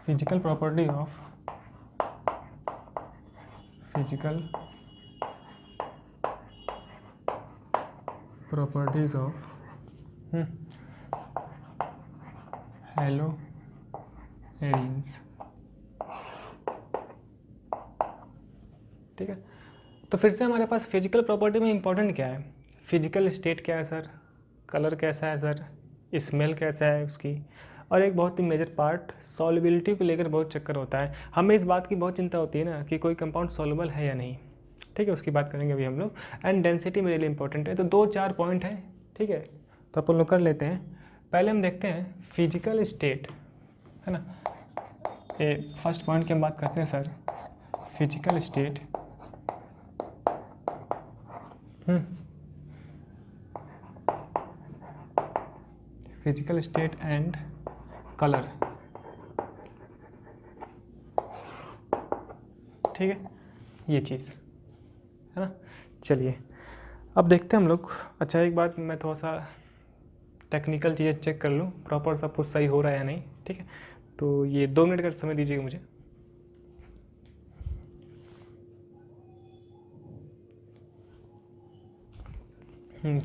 Physical properties of halogens. ठीक है, तो फिर से हमारे पास फिजिकल प्रॉपर्टी में इंपॉर्टेंट क्या है? फिजिकल स्टेट क्या है सर, कलर कैसा है सर, स्मेल कैसा है उसकी, और एक बहुत ही मेजर पार्ट सॉल्युबिलिटी को लेकर बहुत चक्कर होता है। हमें इस बात की बहुत चिंता होती है ना कि कोई कंपाउंड सॉल्युबल है या नहीं। ठीक है, उसकी बात करेंगे अभी हम लोग। एंड डेंसिटी मेरे लिए इंपॉर्टेंट है। तो 2-4 पॉइंट है। ठीक है, तो अपन लोग कर लेते हैं। पहले हम देखते हैं फिजिकल स्टेट, है ना। फर्स्ट पॉइंट की हम बात करते हैं sir, physical state. Physical state and colour. ठीक है, ये चीज़ है ना। चलिए अब देखते हैं हम लोग। अच्छा, एक बात मैं थोड़ा सा टेक्निकल चीज़ें चेक कर लूँ, प्रॉपर सब कुछ सही हो रहा है या नहीं। ठीक है, तो ये 2 मिनट का समय दीजिएगा मुझे।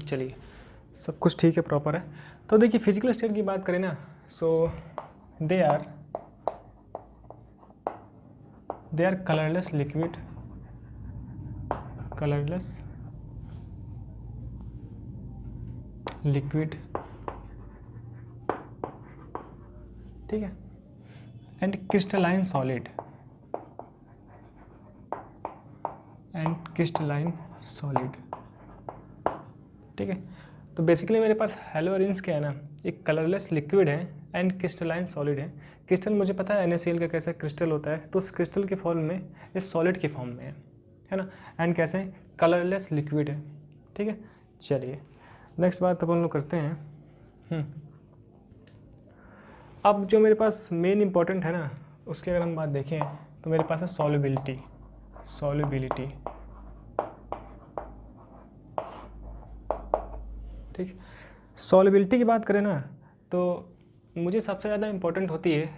चलिए, सब कुछ ठीक है, प्रॉपर है। तो देखिए फिजिकल स्टेट की बात करें ना, सो दे आर कलरलेस लिक्विड, ठीक है, एंड क्रिस्टलाइन सॉलिड, ठीक है। तो बेसिकली मेरे पास हैलोजेंस क्या है ना, एक कलरलेस लिक्विड है एंड क्रिस्टलाइन सॉलिड है। क्रिस्टल मुझे पता है NaCl का कैसा क्रिस्टल होता है, तो उस क्रिस्टल के फॉर्म में ये सॉलिड के फॉर्म में है ना। एंड कैसे कलरलेस लिक्विड है। ठीक है, चलिए नेक्स्ट बात अपन लोग करते हैं। अब जो मेरे पास मेन इंपॉर्टेंट है ना, उसकी अगर हम बात देखें तो मेरे पास है सॉल्युबिलिटी। ठीक, सॉल्युबिलिटी की बात करें ना, तो मुझे सबसे ज़्यादा इम्पोर्टेंट होती है,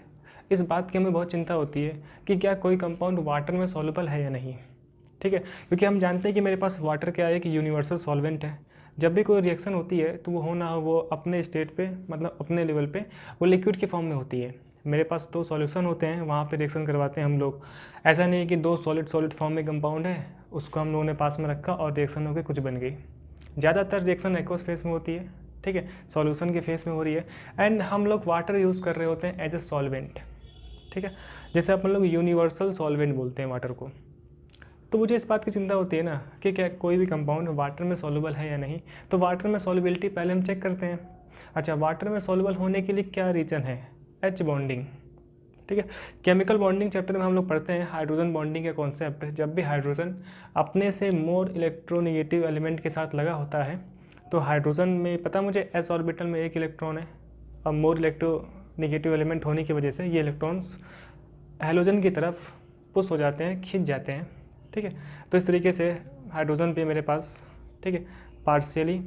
इस बात की हमें बहुत चिंता होती है कि क्या कोई कंपाउंड वाटर में सॉल्युबल है या नहीं। ठीक है, क्योंकि हम जानते हैं कि मेरे पास वाटर क्या है कि यूनिवर्सल सॉल्वेंट है। जब भी कोई रिएक्शन होती है तो वो हो ना हो वो अपने स्टेट पे, मतलब अपने लेवल पे वो लिक्विड के फॉर्म में होती है। मेरे पास 2 सॉल्यूशन होते हैं, वहाँ पे रिएक्शन करवाते हैं हम लोग। ऐसा नहीं है कि 2 सॉलिड फॉर्म में कंपाउंड है, उसको हम लोगों ने पास में रखा और रिएक्शन होकर कुछ बन गई। ज़्यादातर रिएक्शन एक्वस फेस में होती है। ठीक है, सॉल्यूशन के फेस में हो रही है, एंड हम लोग वाटर यूज़ कर रहे होते हैं एज ए सॉल्वेंट। ठीक है, जैसे अपन लोग यूनिवर्सल सॉल्वेंट बोलते हैं वाटर को। तो मुझे इस बात की चिंता होती है ना कि क्या कोई भी कंपाउंड वाटर में सॉल्युबल है या नहीं। तो वाटर में सॉल्युबिलिटी पहले हम चेक करते हैं। अच्छा, वाटर में सॉल्युबल होने के लिए क्या रीज़न है? H bonding. ठीक है, केमिकल बॉन्डिंग चैप्टर में हम लोग पढ़ते हैं हाइड्रोजन बॉन्डिंग का कॉन्सेप्ट। जब भी हाइड्रोजन अपने से मोर इलेक्ट्रोनेगेटिव एलिमेंट के साथ लगा होता है, तो हाइड्रोजन में पता मुझे s ऑर्बिटल में 1 इलेक्ट्रॉन है, और मोर इलेक्ट्रोनेगेटिव एलिमेंट होने की वजह से ये इलेक्ट्रॉन्स हैलोजन की तरफ पुश हो जाते हैं, खिंच जाते हैं। ठीक है, तो इस तरीके से हाइड्रोजन पे मेरे पास, ठीक है, पार्शियली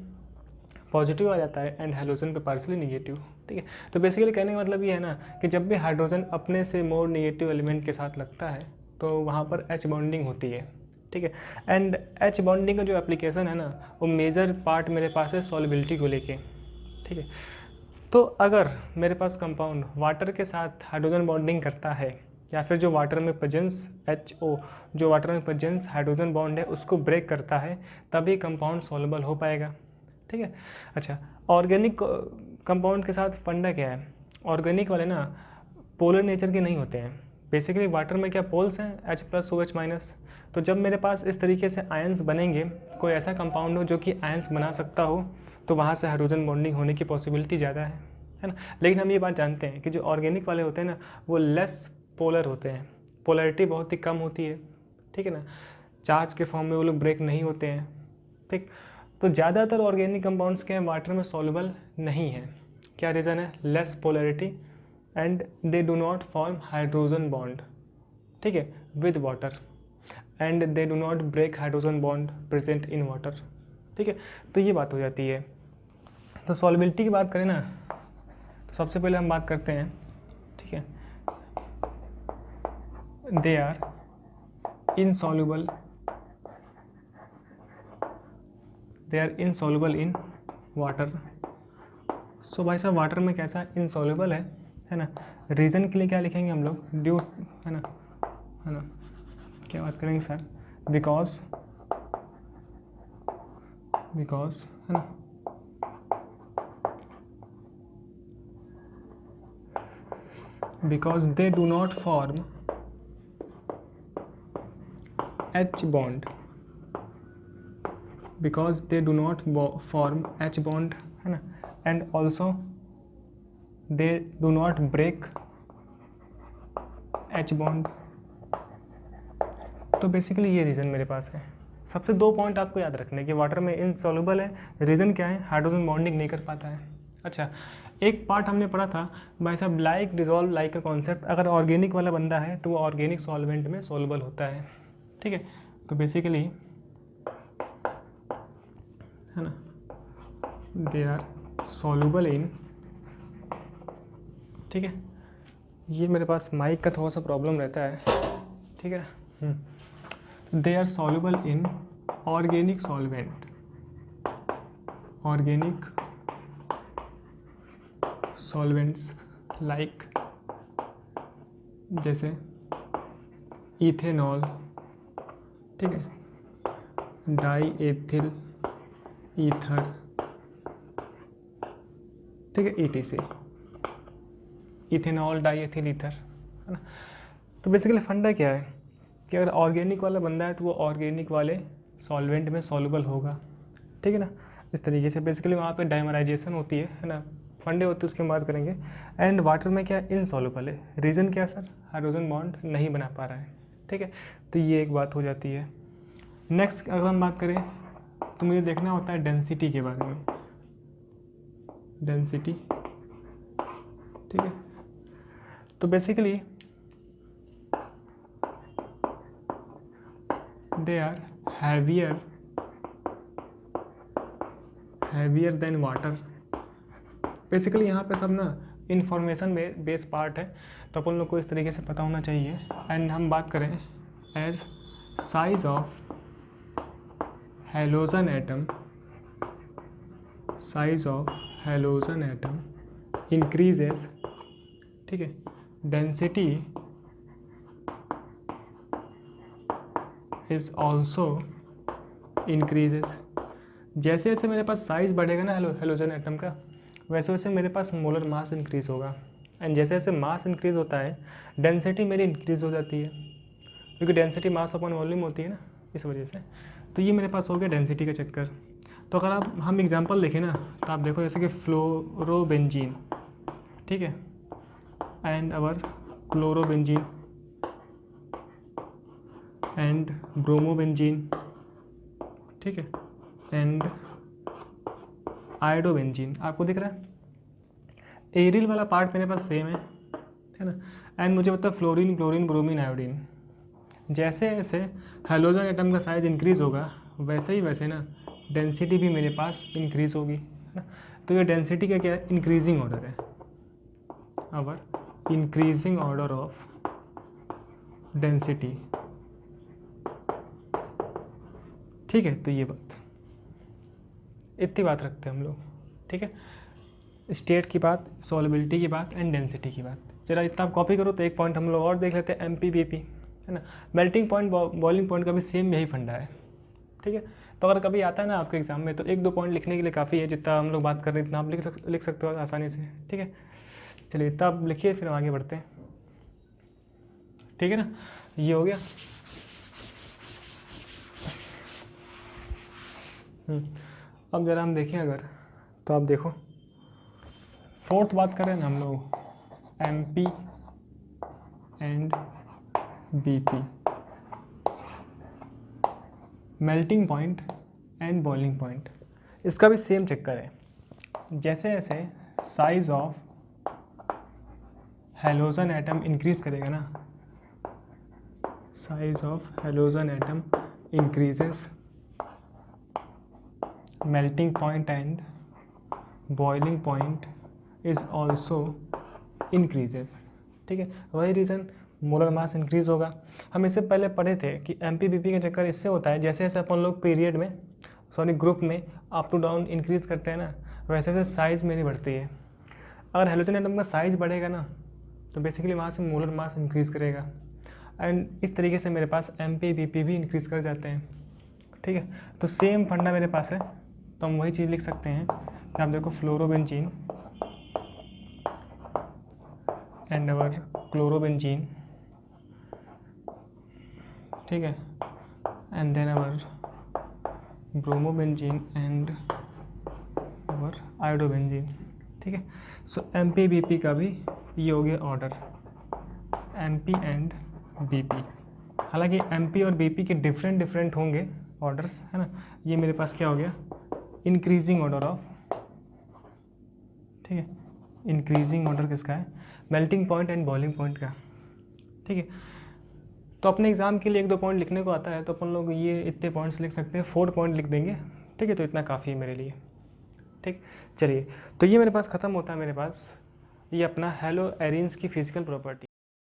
पॉजिटिव आ जाता है एंड हैलोजन पे पार्शियली निगेटिव। ठीक है, तो बेसिकली कहने का मतलब ये है ना कि जब भी हाइड्रोजन अपने से मोर निगेटिव एलिमेंट के साथ लगता है तो वहाँ पर H बॉन्डिंग होती है। ठीक है, एंड H बॉन्डिंग का जो एप्लीकेशन है ना, वो मेजर पार्ट मेरे पास है सॉल्युबिलिटी को लेके। ठीक है, तो अगर मेरे पास कंपाउंड वाटर के साथ हाइड्रोजन बॉन्डिंग करता है, या फिर जो वाटर में प्रेजेंस HO, जो वाटर में प्रेजेंस हाइड्रोजन बॉन्ड है उसको ब्रेक करता है, तभी कंपाउंड सॉल्युबल हो पाएगा। ठीक है, अच्छा, ऑर्गेनिक कंपाउंड के साथ फंडा क्या है? ऑर्गेनिक वाले ना पोलर नेचर के नहीं होते हैं। बेसिकली वाटर में क्या पोल्स हैं, H+ OH-। तो जब मेरे पास इस तरीके से आयंस बनेंगे, कोई ऐसा कंपाउंड हो जो कि आयंस बना सकता हो, तो वहाँ से हाइड्रोजन बॉन्डिंग होने की पॉसिबिलिटी ज़्यादा है ना। लेकिन हम ये बात जानते हैं कि जो ऑर्गेनिक वाले होते हैं ना, वो लेस पोलर होते हैं, पोलैरिटी बहुत ही कम होती है। ठीक है ना, चार्ज के फॉर्म में वो लोग ब्रेक नहीं होते हैं। ठीक, तो ज़्यादातर ऑर्गेनिक कंपाउंड्स के वाटर में सॉल्युबल नहीं है। क्या रीज़न है? Less polarity and they do not form hydrogen bond, ठीक है, with water, and they do not break hydrogen bond present in water. ठीक है, तो ये बात हो जाती है। तो सॉल्युबिलिटी की बात करें ना, तो सबसे पहले हम बात करते हैं, ठीक है, they are insoluble, they are insoluble in water. So भाई साहब वाटर में कैसा इनसॉल्युबल है ना। रीज़न के लिए क्या लिखेंगे हम लोग, ड्यू, है ना, है ना, क्या बात करेंगे सर, बिकॉज, बिकॉज, है ना, because they do not form H bond, because they do not form H bond, है ना, and also they do not break H bond। तो बेसिकली ये रीज़न मेरे पास है। सबसे 2 पॉइंट आपको याद रखने कि वाटर में इनसॉल्युबल है, रीज़न क्या है, हाइड्रोजन बॉन्डिंग नहीं कर पाता है। अच्छा, एक पार्ट हमने पढ़ा था भाई साहब, लाइक डिजॉल्व लाइक का कॉन्सेप्ट, अगर ऑर्गेनिक वाला बंदा है तो वो ऑर्गेनिक सॉल्वेंट में सॉल्युबल होता है, ठीक है। तो बेसिकली, है ना, दे आर सॉल्युबल इन, ठीक है। ये मेरे पास माइक का थोड़ा सा प्रॉब्लम रहता है, ठीक है। They are soluble in organic solvent, organic solvents like, जैसे इथेनॉल, ठीक है, डाई एथिल ईथर, ठीक है, ETC, ethanol diethyl ether, है ना। तो बेसिकली फंडा क्या है कि अगर ऑर्गेनिक वाला बंदा है तो वो ऑर्गेनिक वाले सॉल्वेंट में सॉल्युबल होगा, ठीक है ना। इस तरीके से बेसिकली वहाँ पे डाइमराइजेशन होती है ना, फंडे होते हैं, उसके बात करेंगे। एंड वाटर में क्या इनसॉल्युबल है, रीज़न क्या सर, हाइड्रोजन बॉन्ड नहीं बना पा रहा है, ठीक है। तो ये एक बात हो जाती है। नेक्स्ट अगर हम बात करें तो मुझे देखना होता है डेंसिटी के बारे में, डेंसिटी, ठीक है। तो basically they are heavier than water. Basically यहाँ पे सब ना इंफॉर्मेशन बेस पार्ट है, तो अपन लोग को इस तरीके से पता होना चाहिए। एंड हम बात करें as size of halogen atom, size of halogen atom increases, ठीक है, डेंसिटी इज ऑल्सो इंक्रीजेस। जैसे जैसे मेरे पास साइज़ बढ़ेगा ना हेलोजन एटम का, वैसे वैसे मेरे पास मोलर मास इंक्रीज़ होगा। एंड जैसे जैसे मास इंक्रीज़ होता है डेंसिटी मेरी इंक्रीज़ हो जाती है, क्योंकि डेंसिटी मास अपॉन वॉल्यूम होती है ना, इस वजह से। तो ये मेरे पास हो गया डेंसिटी का चक्कर। तो अगर हम एग्जांपल देखें ना, तो आप देखो जैसे कि फ्लोरोबेंजीन, ठीक है, and our chlorobenzene and bromobenzene, ठीक है, एंड आयोडोबेंजीन। आपको दिख रहा है एरिल वाला पार्ट मेरे पास सेम है ना। एंड मुझे पता है फ्लोरीन, क्लोरीन, ब्रोमीन, आयोडीन। जैसे जैसे हेलोजन एटम का साइज इंक्रीज़ होगा वैसे ही वैसे ना डेंसिटी भी मेरे पास इंक्रीज़ होगी, है ना। तो ये डेंसिटी का क्या है, इंक्रीजिंग ऑर्डर है, our increasing order of density, ठीक है। तो ये बात, इतनी बात रखते हैं हम लोग, ठीक है। स्टेट की बात, सॉल्युबिलिटी की बात एंड डेंसिटी की बात। चलो इतना आप कॉपी करो तो एक पॉइंट हम लोग और देख लेते हैं, MPBP, है ना। मेल्टिंग पॉइंट, बॉइलिंग पॉइंट का भी सेम यही फंडा है, ठीक है। तो अगर कभी आता है ना आपके एग्जाम में तो 1-2 पॉइंट लिखने के लिए काफ़ी है, जितना हम लोग बात कर रहे हैं इतना आप लिख सकते हो आसानी से, ठीक है। चलिए इतना आप लिखिए, फिर हम आगे बढ़ते हैं, ठीक है ना। ये हो गया। अब ज़रा हम देखें अगर, तो आप देखो फोर्थ बात करें ना हम लोग, MP and BP, melting point and boiling point. इसका भी सेम चक्कर है। जैसे जैसे size of halogen atom increase करेगा ना, size of halogen atom increases, melting point and boiling point is also increases, ठीक है। वही रीज़न मोलर मास इंक्रीज़ होगा। हम इससे पहले पढ़े थे कि MPBP का चक्कर इससे होता है, जैसे जैसे अपन लोग पीरियड में ग्रुप में अप टू डाउन इंक्रीज़ करते हैं ना, वैसे वैसे साइज़ मेरी बढ़ती है। अगर हेलोजन एटम का साइज़ बढ़ेगा ना तो बेसिकली वहाँ से मोलर मास इंक्रीज़ करेगा, एंड इस तरीके से मेरे पास MPBP भी इंक्रीज़ कर जाते हैं। ठीक है, तो सेम फंडा मेरे पास है, तो हम वही चीज़ लिख सकते हैं कि आप देखो फ्लोरोबेंजीन एंड अवर क्लोरोबेंजीन, ठीक है, and then our bromobenzene and our iodobenzene. ठीक है, सो MPBP का भी ये हो गया ऑर्डर, MP एंड BP। हालांकि MP और BP के डिफरेंट होंगे ऑर्डर्स, है ना। ये मेरे पास क्या हो गया, इंक्रीजिंग ऑर्डर ऑफ, ठीक है, इंक्रीजिंग ऑर्डर किसका है, melting point and boiling point का। ठीक है, तो अपने एग्ज़ाम के लिए 1-2 पॉइंट लिखने को आता है तो अपन लोग ये इतने पॉइंट्स लिख सकते हैं, 4 पॉइंट लिख देंगे। ठीक है, तो इतना काफ़ी है मेरे लिए। ठीक, चलिए, तो ये मेरे पास ख़त्म होता है, मेरे पास ये अपना हेलो एरिन्स की फिजिकल प्रॉपर्टी।